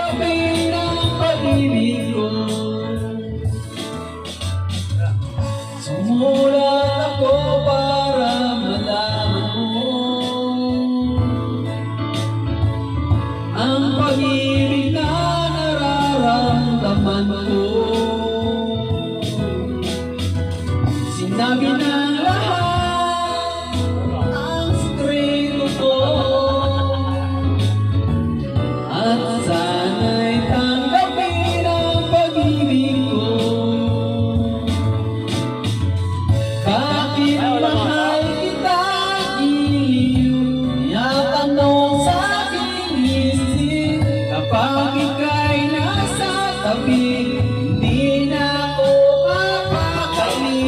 tanggapin ang pag-ibig ko. Sumulat ako para malaman mo ang pag-ibig na nararamdaman ko. Sinabi ng lahat ang sikreto ko, at sana'y tanggapin ang pag-ibig ko. Bakit mahal kita, iliw, yatanong sa aking isip. Kapag ika'y nasa tabi, hindi na ako mapakali.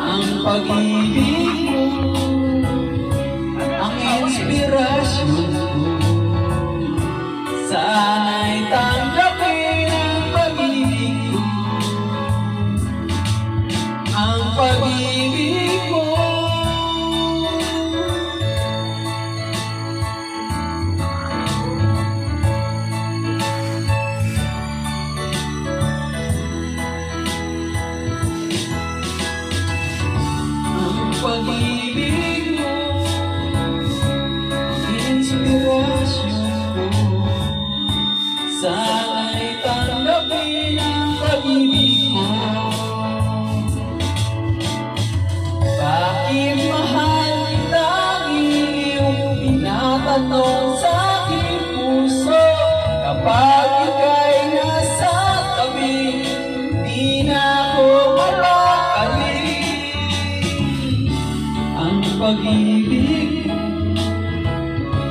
Ang pag-ibig mo, ang inspirasyon ko. Sana'y tanggapin ang pag-ibig ko. Ang pag-ibig mo. Ang pag-ibig mo, ang inspirasyon ko. Sana'y tanggapin ang pag-ibig ko. Bakit mahal kita, iyong tinatanong sa aking puso. Kapag ika'y nasa tabi, di na ako mapakali. Ang pag-ibig,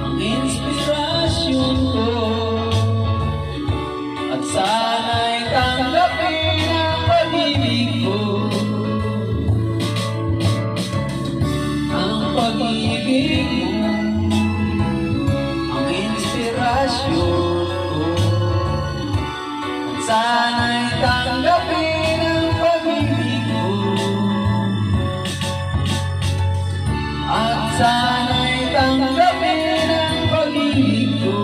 ang inspirasyon ko, at sana'y tanggapin ang pag-ibig ko. Ang pag-ibig mo, ang inspirasyon ko, at sana'y tanggapin ang pag-ibig ko. At sana'y tanggapin ang pag-ibig ko.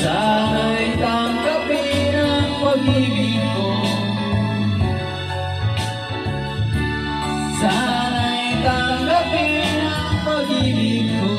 Sana'y tanggapin ang pag-ibig ko. Sana'y tanggapin ang pag-ibig ko.